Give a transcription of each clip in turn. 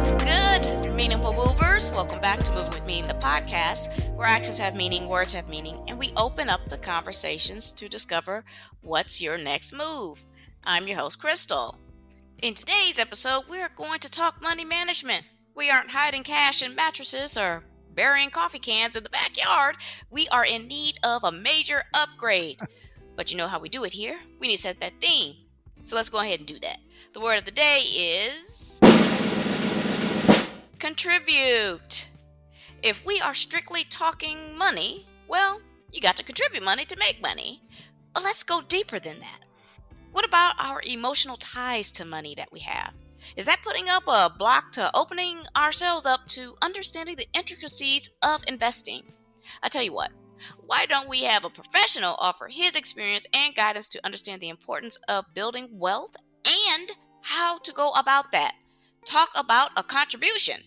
What's good, meaningful movers? Welcome back to Move With Me, the podcast where actions have meaning, words have meaning, and we open up the conversations to discover what's your next move. I'm your host, Krystal. In today's episode, we're going to talk money management. We aren't hiding cash in mattresses or burying coffee cans in the backyard. We are in need of a major upgrade. But you know how we do it here? We need to set that theme. So let's go ahead and do that. The word of the day is contribute. If we are strictly talking money, well, you got to contribute money to make money. But let's go deeper than that. What about our emotional ties to money that we have? Is that putting up a block to opening ourselves up to understanding the intricacies of investing? I tell you what, why don't we have a professional offer his experience and guidance to understand the importance of building wealth and how to go about that? Talk about a contribution.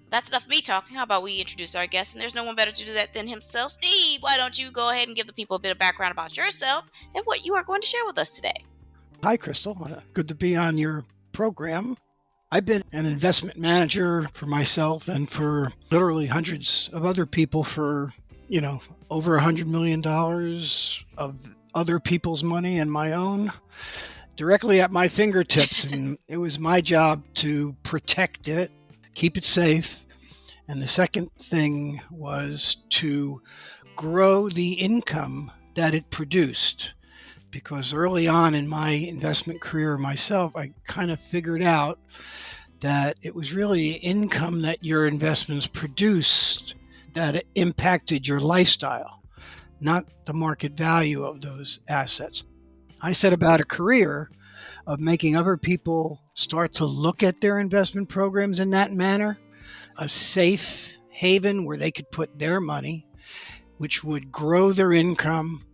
That's enough of me talking. How about we introduce our guest? And there's no one better to do that than himself. Steve, why don't you go ahead and give the people a bit of background about yourself and what you are going to share with us today? Hi, Krystal. Good to be on your program. I've been an investment manager for myself and for literally hundreds of other people for, over $100 million of other people's money and my own directly at my fingertips. And it was my job to protect it, keep it safe. And the second thing was to grow the income that it produced. Because early on in my investment career myself, I kind of figured out that it was really income that your investments produced that impacted your lifestyle, not the market value of those assets. I set about a career of making other people start to look at their investment programs in that manner, a safe haven where they could put their money, which would grow their income,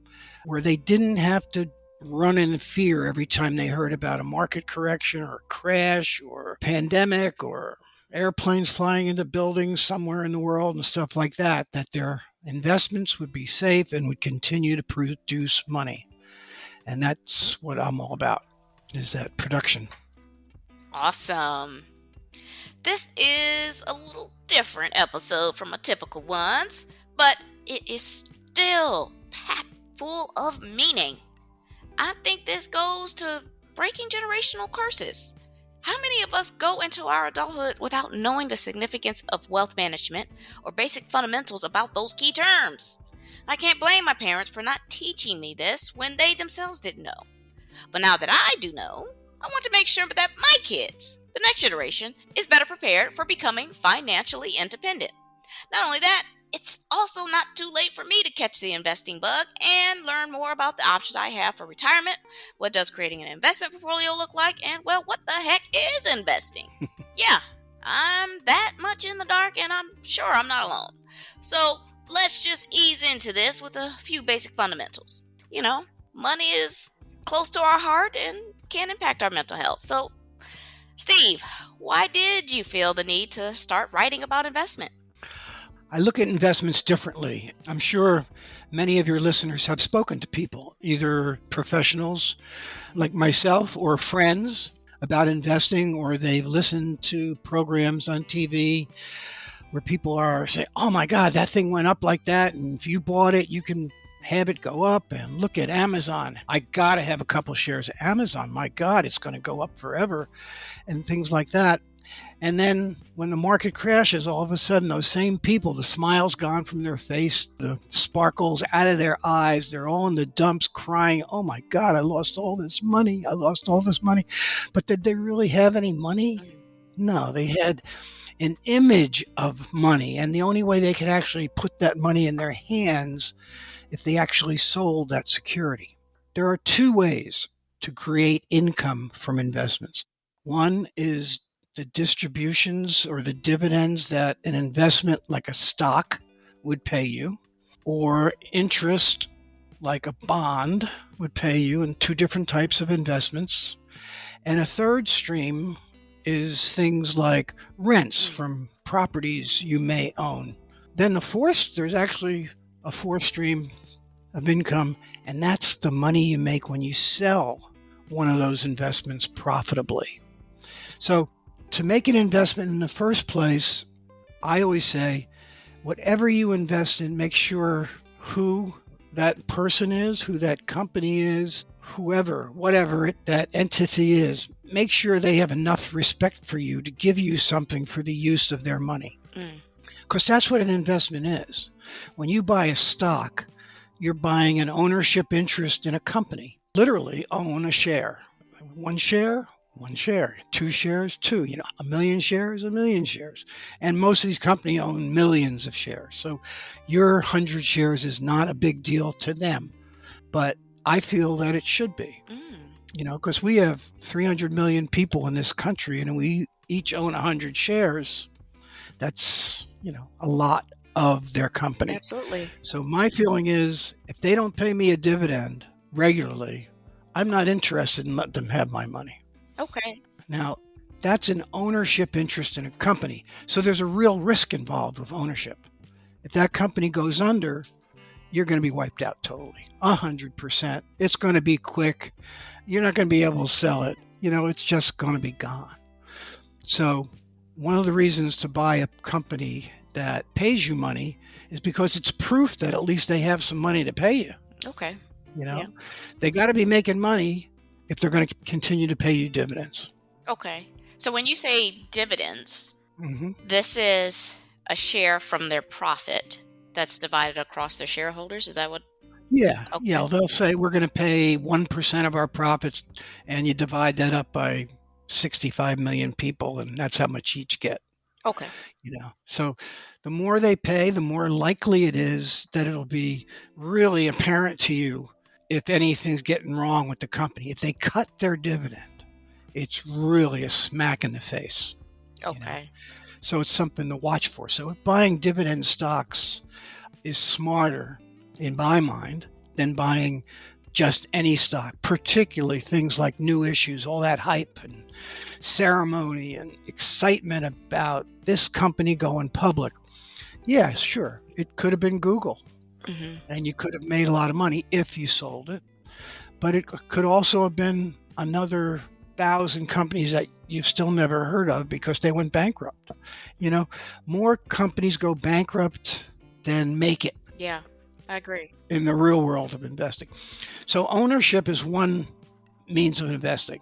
where they didn't have to run in fear every time they heard about a market correction or a crash or a pandemic or airplanes flying into buildings somewhere in the world and stuff like that, that their investments would be safe and would continue to produce money. And that's what I'm all about, is that production. Awesome. This is a little different episode from a typical ones, but it is still packed full of meaning. I think this goes to breaking generational curses. How many of us go into our adulthood without knowing the significance of wealth management or basic fundamentals about those key terms? I can't blame my parents for not teaching me this when they themselves didn't know. But now that I do know, I want to make sure that my kids, the next generation, is better prepared for becoming financially independent. Not only that, it's also not too late for me to catch the investing bug and learn more about the options I have for retirement. What does creating an investment portfolio look like? And, well, what the heck is investing? Yeah, I'm that much in the dark, and I'm sure I'm not alone. So let's just ease into this with a few basic fundamentals. Money is close to our heart and can impact our mental health. So, Steve, why did you feel the need to start writing about investment? I look at investments differently. I'm sure many of your listeners have spoken to people, either professionals like myself or friends about investing, or they've listened to programs on TV where people are saying, oh my God, that thing went up like that. And if you bought it, you can have it go up. And look at Amazon. I got to have a couple shares of Amazon. My God, it's going to go up forever and things like that. And then when the market crashes, all of a sudden, those same people, the smile's gone from their face, the sparkles out of their eyes, they're all in the dumps crying, oh my God, I lost all this money. But did they really have any money? No, they had an image of money. And the only way they could actually put that money in their hands if they actually sold that security. There are two ways to create income from investments. One is the distributions or the dividends that an investment like a stock would pay you, or interest like a bond would pay you in two different types of investments. And a third stream is things like rents from properties you may own. Then there's actually a fourth stream of income, and that's the money you make when you sell one of those investments profitably. So To make an investment in the first place, I always say, whatever you invest in, make sure who that person is, who that company is, whoever, whatever that entity is, make sure they have enough respect for you to give you something for the use of their money. Mm. Because that's what an investment is. When you buy a stock, you're buying an ownership interest in a company. Literally own a share. One share, one share. Two shares, two. A million shares, a million shares. And most of these companies own millions of shares. So your 100 shares is not a big deal to them. But I feel that it should be. Mm. Because we have 300 million people in this country and we each own 100 shares. That's, a lot of their company. Absolutely. So my feeling is if they don't pay me a dividend regularly, I'm not interested in letting them have my money. Okay. Now, that's an ownership interest in a company. So there's a real risk involved with ownership. If that company goes under, you're going to be wiped out totally, 100%. It's going to be quick. You're not going to be able to sell it. It's just going to be gone. So one of the reasons to buy a company that pays you money is because it's proof that at least they have some money to pay you. Okay. Yeah. They got to be making money if they're going to continue to pay you dividends. Okay. So when you say dividends, Mm-hmm. this is a share from their profit that's divided across their shareholders. Is that what? Yeah. Okay. Yeah. They'll say we're going to pay 1% of our profits, and you divide that up by 65 million people, and that's how much you each get. Okay. So the more they pay, the more likely it is that it'll be really apparent to you if anything's getting wrong with the company. If they cut their dividend, it's really a smack in the face. Okay. So it's something to watch for. So buying dividend stocks is smarter, in my mind, than buying just any stock, particularly things like new issues, all that hype and ceremony and excitement about this company going public. Yeah, sure. It could have been Google, Mm-hmm. and you could have made a lot of money if you sold it. But it could also have been another 1,000 companies that you've still never heard of because they went bankrupt. More companies go bankrupt than make it. Yeah, I agree. In the real world of investing. So ownership is one means of investing.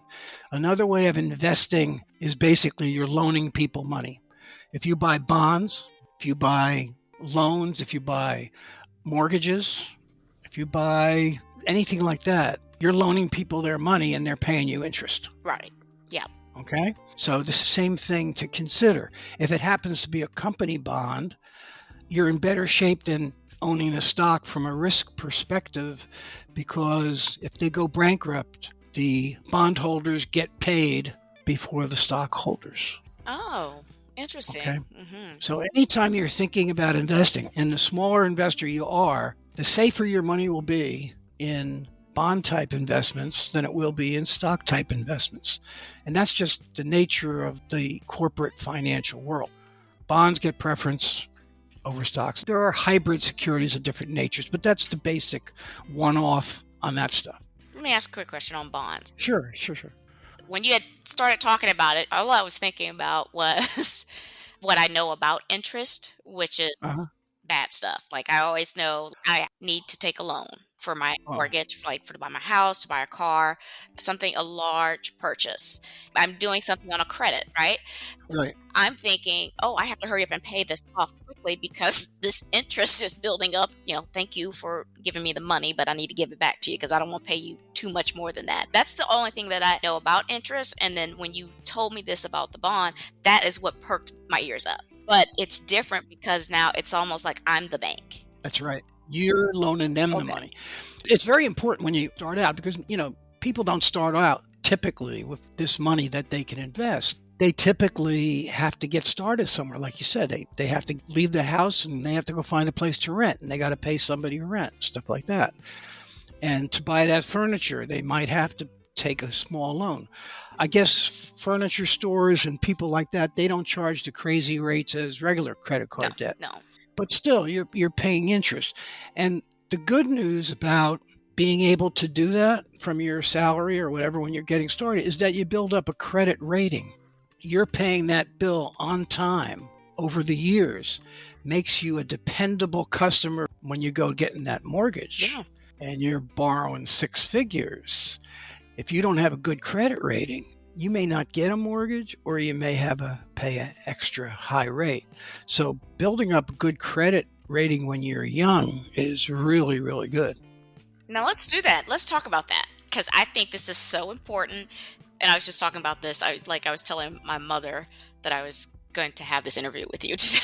Another way of investing is basically you're loaning people money. If you buy bonds, if you buy loans, if you buy mortgages, if you buy anything like that, you're loaning people their money and they're paying you interest. Right. Yeah. Okay? So the same thing to consider. If it happens to be a company bond, you're in better shape than owning a stock from a risk perspective, because if they go bankrupt, the bondholders get paid before the stockholders. Oh, interesting. Okay. Mm-hmm. So anytime you're thinking about investing, and the smaller investor you are, the safer your money will be in bond type investments than it will be in stock type investments. And that's just the nature of the corporate financial world. Bonds get preference over stocks. There are hybrid securities of different natures, but that's the basic one-off on that stuff. Let me ask a quick question on bonds. Sure. When you had started talking about it, all I was thinking about was what I know about interest, which is Uh-huh. bad stuff. Like I always know I need to take a loan for my Oh, mortgage, like to buy my house, to buy a car, a large purchase. I'm doing something on a credit, right? right. I'm thinking, oh, I have to hurry up and pay this off quickly because this interest is building up. Thank you for giving me the money, but I need to give it back to you because I don't want to pay you too much more than that. That's the only thing that I know about interest. And then when you told me this about the bond, that is what perked my ears up. But it's different because now it's almost like I'm the bank. That's right. You're loaning them the Okay. money. It's very important when you start out because, people don't start out typically with this money that they can invest. They typically have to get started somewhere. Like you said, they have to leave the house and they have to go find a place to rent, and they got to pay somebody to rent, stuff like that. And to buy that furniture, they might have to take a small loan. I guess furniture stores and people like that, they don't charge the crazy rates as regular credit card debt. No. But still, you're paying interest. And the good news about being able to do that from your salary or whatever when you're getting started is that you build up a credit rating. you're paying that bill on time over the years makes you a dependable customer when you go getting that mortgage Yeah. and you're borrowing six figures. If you don't have a good credit rating, you may not get a mortgage, or you may have to pay an extra high rate. So building up a good credit rating when you're young is really, really good. Now let's do that. Let's talk about that, because I think this is so important. And I was just talking about this. I was telling my mother that I was going to have this interview with you today.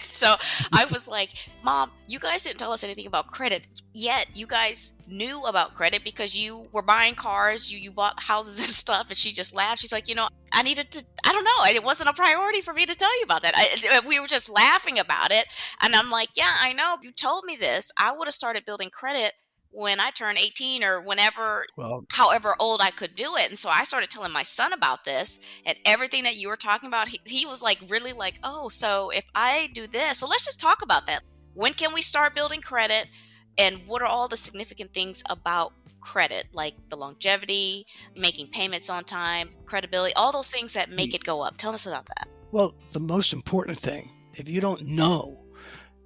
So I was like, Mom, you guys didn't tell us anything about credit, yet you guys knew about credit because you were buying cars, you bought houses and stuff. And she just laughed. She's like, I needed to, I don't know, it wasn't a priority for me to tell you about that. We were just laughing about it. And I'm like, yeah, I know. If you told me this, I would have started building credit when I turned 18, or whenever, Well, however old I could do it. And so I started telling my son about this, and everything that you were talking about. He was like, really like, oh, so if I do this, so let's just talk about that. When can we start building credit? And what are all the significant things about credit, like the longevity, making payments on time, credibility, all those things that make it go up? Tell us about that. well, the most important thing, if you don't know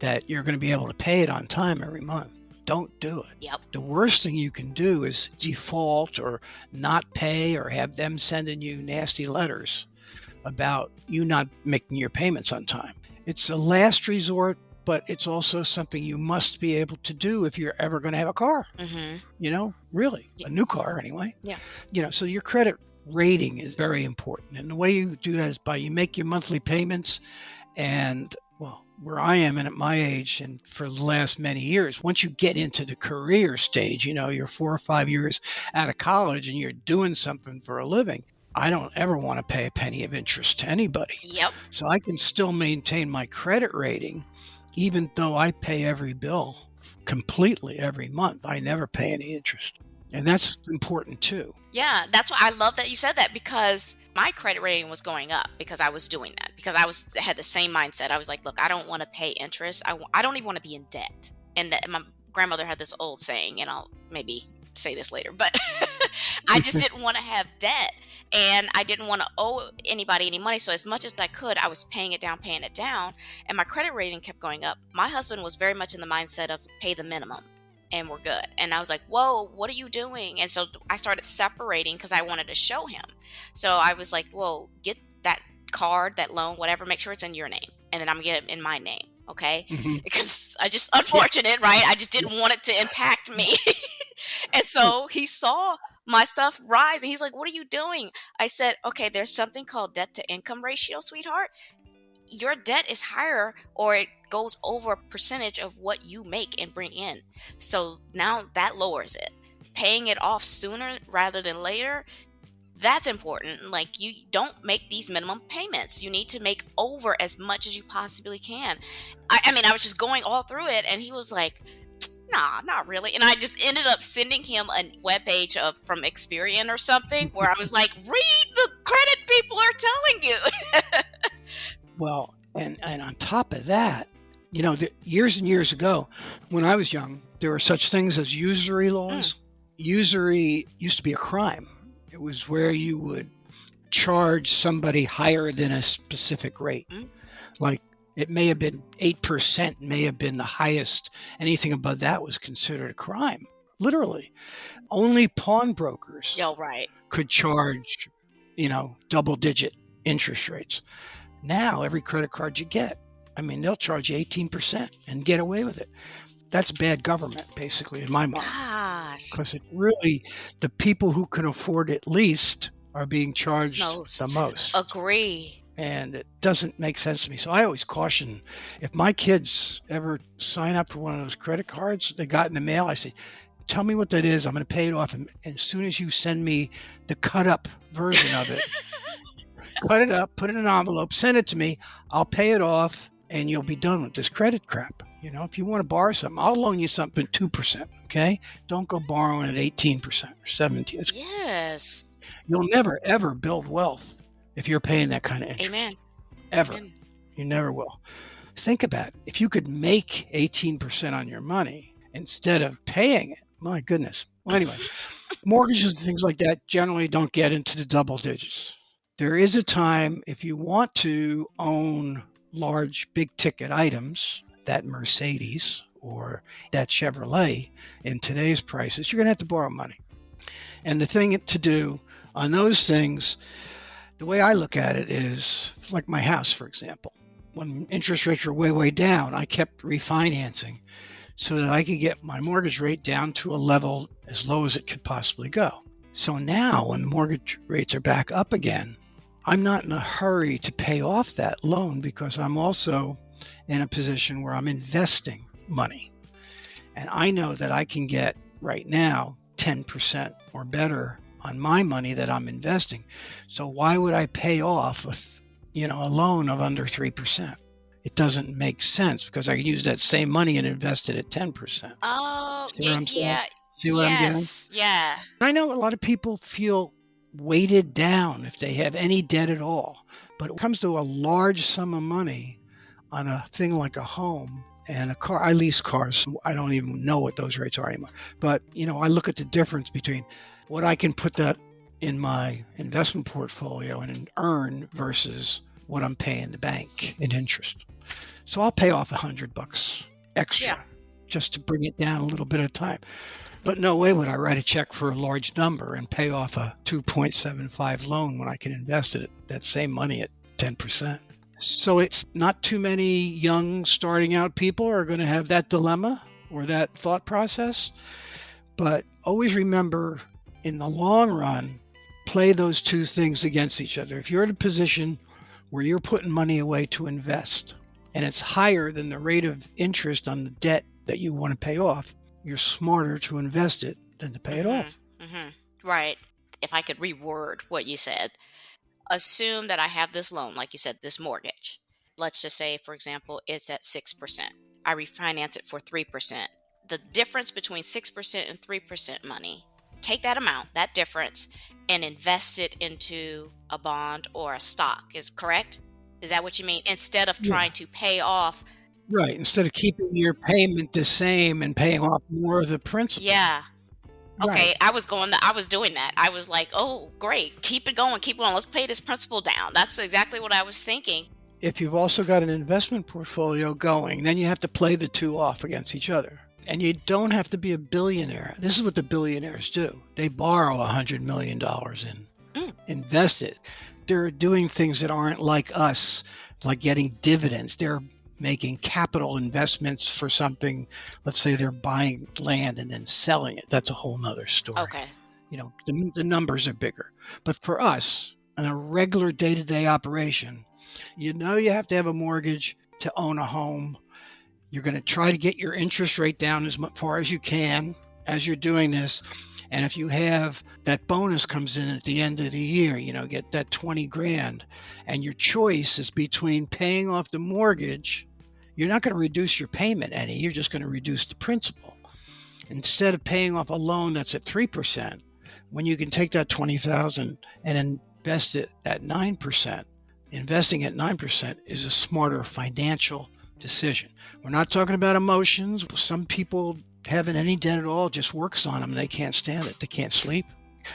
that you're going to be able to pay it on time every month, don't do it. Yep. The worst thing you can do is default or not pay, or have them sending you nasty letters about you not making your payments on time. It's a last resort, but it's also something you must be able to do if you're ever going to have a car. Really, Yeah. a new car anyway. Yeah. So your credit rating is very important. And the way you do that is by you make your monthly payments. And well, where I am and at my age, and for the last many years, once you get into the career stage, you're 4 or 5 years out of college and you're doing something for a living, I don't ever want to pay a penny of interest to anybody. Yep. So I can still maintain my credit rating, even though I pay every bill completely every month. I never pay any interest. And that's important too. Yeah, that's why I love that you said that, because my credit rating was going up because I was doing that, because I had the same mindset. I was like, look, I don't want to pay interest. I don't even want to be in debt. And my grandmother had this old saying, and I'll maybe say this later, but I just didn't want to have debt, and I didn't want to owe anybody any money. So as much as I could, I was paying it down, and my credit rating kept going up. My husband was very much in the mindset of pay the minimum and we're good. And I was like, whoa, what are you doing? And so I started separating because I wanted to show him. So I was like, whoa, get that card, that loan, whatever, make sure it's in your name. And then I'm going to get it in my name. Okay. Because I just, unfortunate, right? I just didn't want it to impact me. And so he saw my stuff rise and he's like, what are you doing? I said, okay, there's something called debt to income ratio, sweetheart. Your debt is higher, or it goes over a percentage of what you make and bring in. So now that lowers it. Paying it off sooner rather than later, that's important. Like, you don't make these minimum payments. You need to make over as much as you possibly can. I mean, I was just going all through it, and he was like, nah, not really. And I just ended up sending him a webpage from Experian or something where I was like, read the credit people are telling you. Well, and on top of that, years and years ago, when I was young, there were such things as usury laws. Usury used to be a crime. It was where you would charge somebody higher than a specific rate. Like, it may have been 8%, may have been the highest. Anything above that was considered a crime, literally. Only pawnbrokers could charge, double-digit interest rates. Now, every credit card you get, they'll charge you 18% and get away with it. That's bad government, basically, in my mind. Gosh. Because it really, the people who can afford it least are being charged the most. Agree. And it doesn't make sense to me. So I always caution, if my kids ever sign up for one of those credit cards they got in the mail, I say, tell me what that is. I'm going to pay it off. And as soon as you send me the cut up version of it, cut it up, put it in an envelope, send it to me. I'll pay it off, and you'll be done with this credit crap. If you want to borrow something, I'll loan you something at 2%, okay? Don't go borrowing at 18% or 17%. Yes. You'll never, ever build wealth if you're paying that kind of interest. Amen. Ever. Amen. You never will. Think about it. If you could make 18% on your money instead of paying it, my goodness. Well, anyway, mortgages and things like that generally don't get into the double digits. There is a time if you want to own large, big ticket items, that Mercedes or that Chevrolet in today's prices, you're going to have to borrow money. And the thing to do on those things, the way I look at it is like my house, for example. When interest rates were way, way down, I kept refinancing so that I could get my mortgage rate down to a level as low as it could possibly go. So now when mortgage rates are back up again, I'm not in a hurry to pay off that loan because I'm also in a position where I'm investing money. And I know that I can get right now 10% or better on my money that I'm investing. So why would I pay off a loan of under 3%? It doesn't make sense because I can use that same money and invest it at 10%. Oh, See what I'm saying? yeah. See what I'm getting? Yes. Yeah. I know a lot of people feel weighted down if they have any debt at all. But when it comes to a large sum of money on a thing like a home and a car, I lease cars. I don't even know what those rates are anymore. But, I look at the difference between what I can put that in my investment portfolio and earn versus what I'm paying the bank in interest. So I'll pay off $100 extra just to bring it down a little bit at a time. But no way would I write a check for a large number and pay off a 2.75 loan when I can invest it, that same money at 10%. So it's not too many young starting out people are going to have that dilemma or that thought process. But always remember, in the long run, play those two things against each other. If you're in a position where you're putting money away to invest and it's higher than the rate of interest on the debt that you want to pay off, you're smarter to invest it than to pay it off. Right. If I could reword what you said, assume that I have this loan, like you said, this mortgage. Let's just say, for example, it's at 6%. I refinance it for 3%. The difference between 6% and 3% money, take that amount, that difference, and invest it into a bond or a stock. Is correct? Is that what you mean? Instead of trying to pay off. Right. Instead of keeping your payment the same and paying off more of the principal. Yeah. Okay. Right. I was doing that. I was like, oh, great. Keep it going. Keep going. Let's pay this principal down. That's exactly what I was thinking. If you've also got an investment portfolio going, then you have to play the two off against each other. And you don't have to be a billionaire. This is what the billionaires do. They borrow $100 million and invest it. They're doing things that aren't like us, like getting dividends. They're making capital investments for something. Let's say they're buying land and then selling it. That's a whole nother story. Okay. The numbers are bigger. But for us, in a regular day-to-day operation, you have to have a mortgage to own a home. You're going to try to get your interest rate down as far as you can as you're doing this. And if you have that bonus comes in at the end of the year, get that 20 grand, and your choice is between paying off the mortgage, you're not going to reduce your payment any. You're just going to reduce the principal. Instead of paying off a loan that's at 3%, when you can take that $20,000 and invest it at 9%, investing at 9% is a smarter financial decision. We're not talking about emotions. Some people having any debt at all just works on them. They can't stand it. They can't sleep.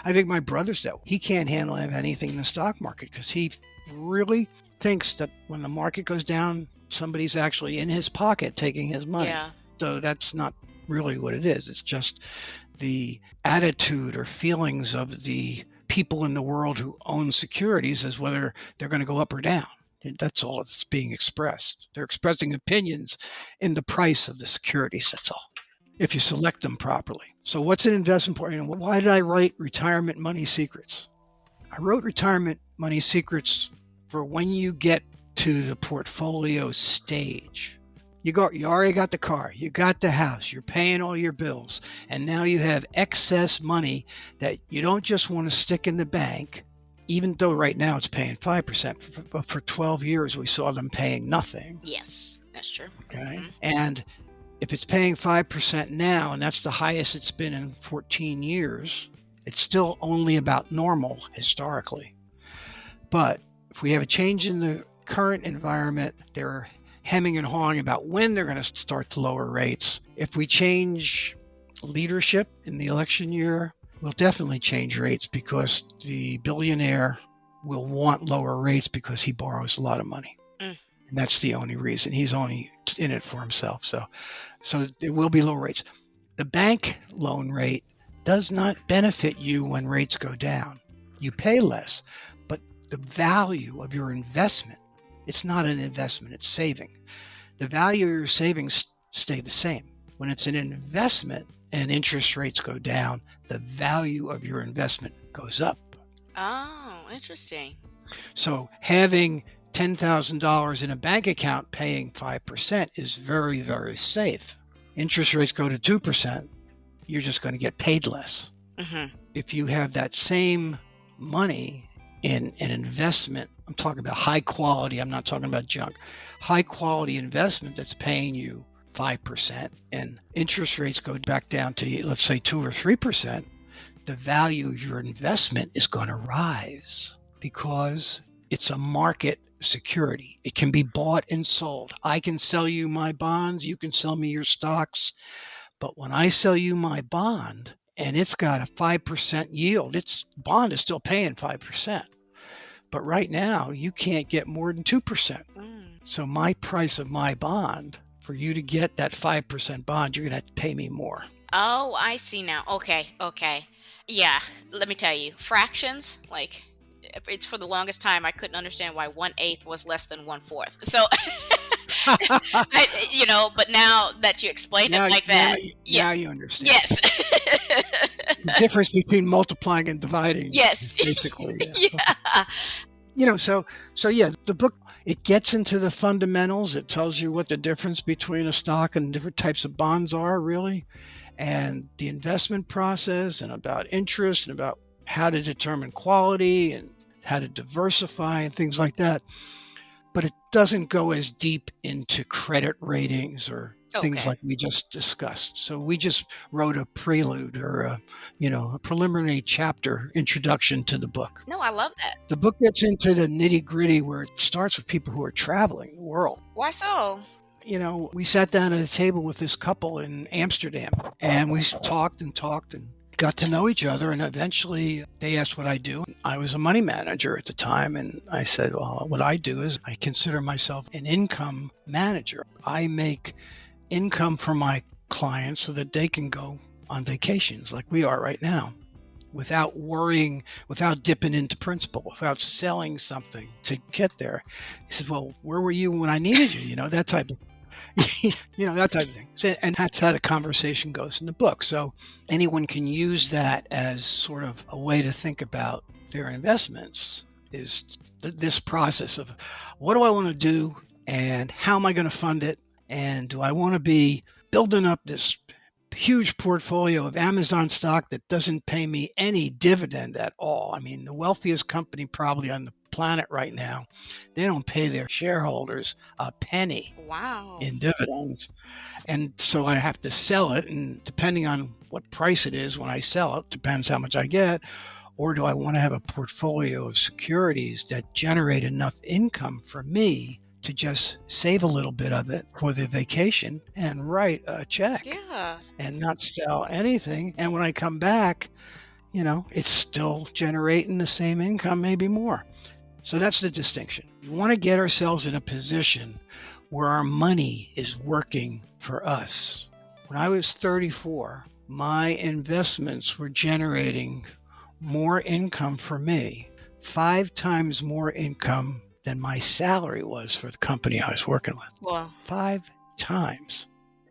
I think my brother's that. He can't handle anything in the stock market because he really thinks that when the market goes down, somebody's actually in his pocket taking his money. Yeah. So that's not really what it is. It's just the attitude or feelings of the people in the world who own securities as whether they're going to go up or down. That's all that's being expressed. They're expressing opinions in the price of the securities. That's all, if you select them properly. So what's an investment portfolio? Why did I write Retirement Money Secrets? I wrote Retirement Money Secrets for when you get to the portfolio stage. You already got the car, you got the house, you're paying all your bills, and now you have excess money that you don't just want to stick in the bank, even though right now it's paying 5%. But for 12 years, we saw them paying nothing. Yes, that's true. Okay. Mm-hmm. And if it's paying 5% now, and that's the highest it's been in 14 years, it's still only about normal historically. But if we have a change in the current environment, they're hemming and hawing about when they're going to start to lower rates. If we change leadership in the election year, we'll definitely change rates because the billionaire will want lower rates because he borrows a lot of money. Mm. And that's the only reason. He's only in it for himself. So there will be low rates. The bank loan rate does not benefit you when rates go down. You pay less, but the value of your investment, it's not an investment, it's saving. The value of your savings stay the same. When it's an investment and interest rates go down, the value of your investment goes up. Oh, interesting. So having $10,000 in a bank account paying 5% is very, very safe. Interest rates go to 2%, you're just going to get paid less. Mm-hmm. If you have that same money in an investment, I'm talking about high quality, I'm not talking about junk, high quality investment that's paying you 5% and interest rates go back down to, let's say, 2 or 3%, the value of your investment is going to rise because it's a market security. It can be bought and sold. I can sell you my bonds, you can sell me your stocks, but when I sell you my bond and it's got a 5% yield, its bond is still paying 5%. But right now, you can't get more than 2%. So my price of my bond, for you to get that 5% bond, you're going to have to pay me more. Oh, I see now. Okay. Yeah, let me tell you, fractions, like, it's for the longest time I couldn't understand why 1/8 was less than 1/4. So, but now that you explained it like that, Now you understand. Yes. The difference between multiplying and dividing. Yes. Basically. Yeah. So yeah, the book, it gets into the fundamentals. It tells you what the difference between a stock and different types of bonds are, really, and the investment process, and about interest, and about how to determine quality and how to diversify and things like that. But it doesn't go as deep into credit ratings or things like we just discussed. So we just wrote a prelude or a preliminary chapter introduction to the book. No, I love that. The book gets into the nitty-gritty where it starts with people who are traveling the world. Why so? We sat down at a table with this couple in Amsterdam, and we talked and got to know each other, and eventually they asked what I do. I was a money manager at the time, and I said, well, what I do is I consider myself an income manager. I make income for my clients so that they can go on vacations like we are right now without worrying, without dipping into principal, without selling something to get there. He said, well, where were you when I needed you? That type of that type of thing. So, and that's how the conversation goes in the book. So anyone can use that as sort of a way to think about their investments, is this process of what do I want to do and how am I going to fund it? And do I want to be building up this huge portfolio of Amazon stock that doesn't pay me any dividend at all? I mean, the wealthiest company probably on the planet right now, they don't pay their shareholders a penny in dividends. And so I have to sell it, and depending on what price it is when I sell it, depends how much I get. Or do I want to have a portfolio of securities that generate enough income for me to just save a little bit of it for the vacation and write a check and not sell anything? And when I come back, it's still generating the same income, maybe more. So that's the distinction. We want to get ourselves in a position where our money is working for us. When I was 34, my investments were generating more income for me, 5 times more income than my salary was for the company I was working with. Wow. 5 times.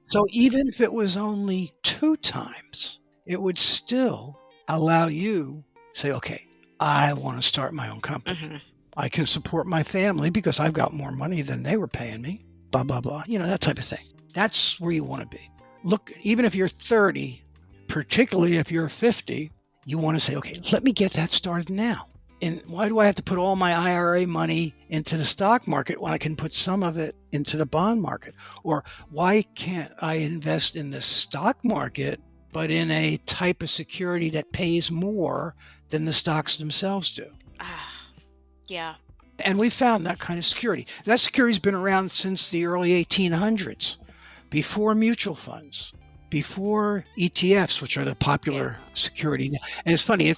So even if it was only 2 times, it would still allow you to say, okay, I want to start my own company. Mm-hmm. I can support my family because I've got more money than they were paying me, blah, blah, blah. That type of thing. That's where you want to be. Look, even if you're 30, particularly if you're 50, you want to say, okay, let me get that started now. And why do I have to put all my IRA money into the stock market when I can put some of it into the bond market? Or why can't I invest in the stock market, but in a type of security that pays more than the stocks themselves do? Yeah. And we found that kind of security. That security's been around since the early 1800s, before mutual funds, before ETFs, which are the popular security. And it's funny,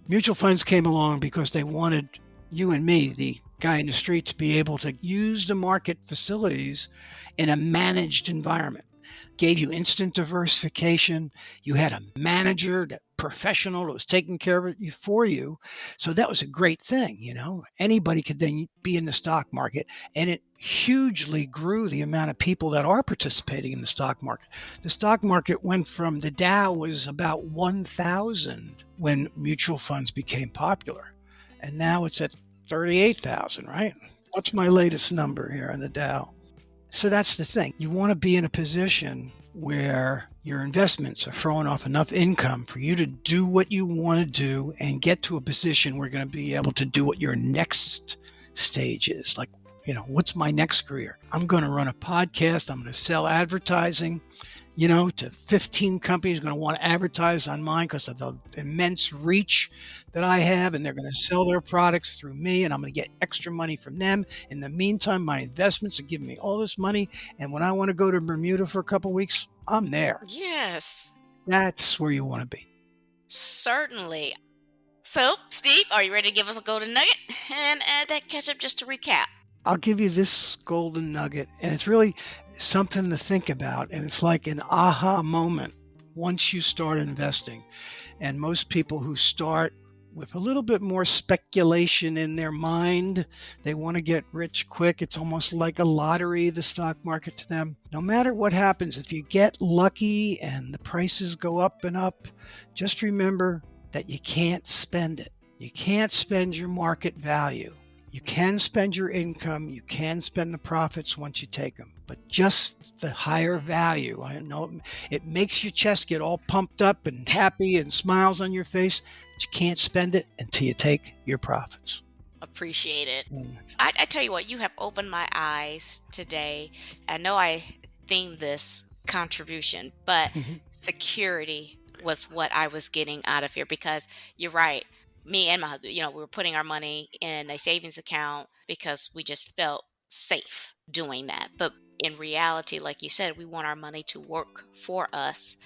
mutual funds came along because they wanted you and me, the guy in the street, to be able to use the market facilities in a managed environment. Gave you instant diversification. You had a manager, that professional that was taking care of it for you. So that was a great thing, you know. Anybody could then be in the stock market, and it hugely grew the amount of people that are participating in the stock market. The stock market went from, the Dow was about 1,000 when mutual funds became popular, and now it's at 38,000, right? What's my latest number here on the Dow? So that's the thing. You want to be in a position where your investments are throwing off enough income for you to do what you want to do and get to a position where you're going to be able to do what your next stage is. Like, you know, what's my next career? I'm going to run a podcast. I'm going to sell advertising, you know, to 15 companies going to want to advertise on mine because of the immense reach that I have, and they're going to sell their products through me, and I'm going to get extra money from them. In the meantime, my investments are giving me all this money, and when I want to go to Bermuda for a couple of weeks, I'm there. Yes, That's where you want to be. certainly. So, Steve, are you ready to give us a golden nugget and add that ketchup just to recap? I'll give you this golden nugget, and it's really something to think about, and it's like an aha moment once you start investing. And most people who start with a little bit more speculation in their mind, they want to get rich quick. It's almost like a lottery, the stock market, to them. No matter what happens, if you get lucky and the prices go up and up, just remember that you can't spend it. You can't spend your market value. You can spend your income, you can spend the profits once you take them, but just the higher value. I know it makes your chest get all pumped up and happy and smiles on your face, but you can't spend it until you take your profits. Appreciate it. Mm. I tell you what, you have opened my eyes today. I know I themed this contribution, but security was what I was getting out of here, because you're right. Me and my husband, we were putting our money in a savings account because we just felt safe doing that. But in reality, like you said, we want our money to work for us,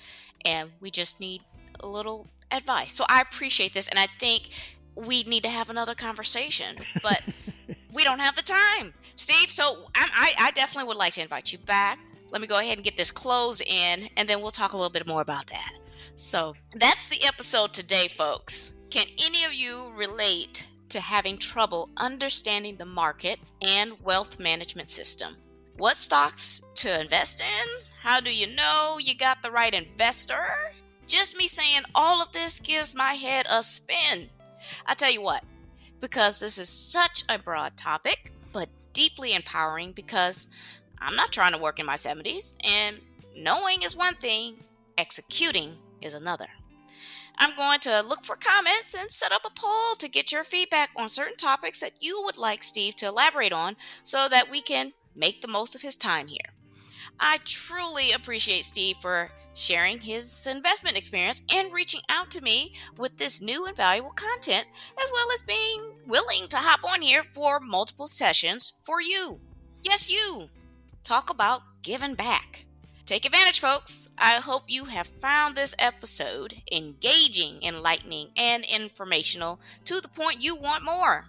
and we just need a little advice. So I appreciate this, and I think we need to have another conversation, but we don't have the time, Steve. So I definitely would like to invite you back. Let me go ahead and get this close in, and then we'll talk a little bit more about that. So that's the episode today, folks. Can any of you relate to having trouble understanding the market and wealth management system? What stocks to invest in? How do you know you got the right investor? Just me saying all of this gives my head a spin. I tell you what, because this is such a broad topic, but deeply empowering, because I'm not trying to work in my 70s, and knowing is one thing, executing is another. I'm going to look for comments and set up a poll to get your feedback on certain topics that you would like Steve to elaborate on, so that we can make the most of his time here. I truly appreciate Steve for sharing his investment experience and reaching out to me with this new and valuable content, as well as being willing to hop on here for multiple sessions for you. Yes, you. Talk about giving back. Take advantage, folks. I hope you have found this episode engaging, enlightening, and informational to the point you want more.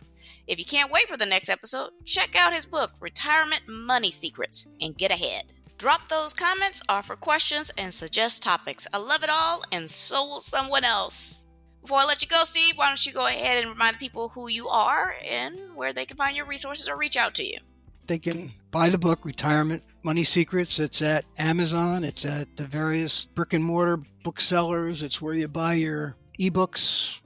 If you can't wait for the next episode, check out his book, Retirement Money Secrets, and get ahead. Drop those comments, offer questions, and suggest topics. I love it all, and so will someone else. Before I let you go, Steve, why don't you go ahead and remind people who you are and where they can find your resources or reach out to you. They can buy the book, Retirement Money Secrets. It's at Amazon. It's at the various brick and mortar booksellers. It's where you buy your ebooks.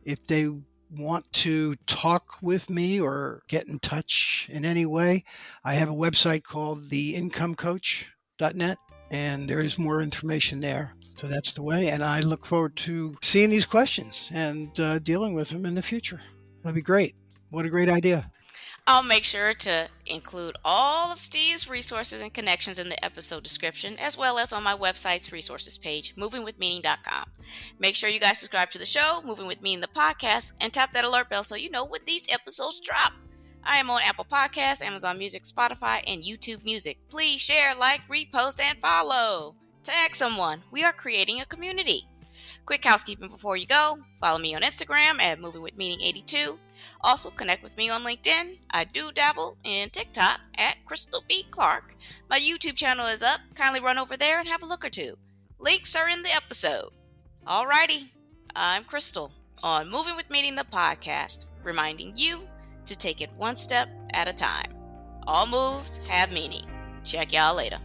If they want to talk with me or get in touch in any way, I have a website called theincomecoach.net, and there is more information there. So that's the way, and I look forward to seeing these questions and dealing with them in the future. That'd be great. What a great idea. I'll make sure to include all of Steve's resources and connections in the episode description, as well as on my website's resources page, movingwithmeaning.com. Make sure you guys subscribe to the show, Moving With Meaning the podcast, and tap that alert bell so you know when these episodes drop. I am on Apple Podcasts, Amazon Music, Spotify, and YouTube Music. Please share, like, repost, and follow. Tag someone. We are creating a community. Quick housekeeping before you go. Follow me on Instagram at movingwithmeaning82. Also, connect with me on LinkedIn. I do dabble in TikTok at Krystal B. Clark. My YouTube channel is up. Kindly run over there and have a look or two. Links are in the episode. Alrighty, I'm Krystal on Moving with Meaning, the podcast, reminding you to take it one step at a time. All moves have meaning. Check y'all later.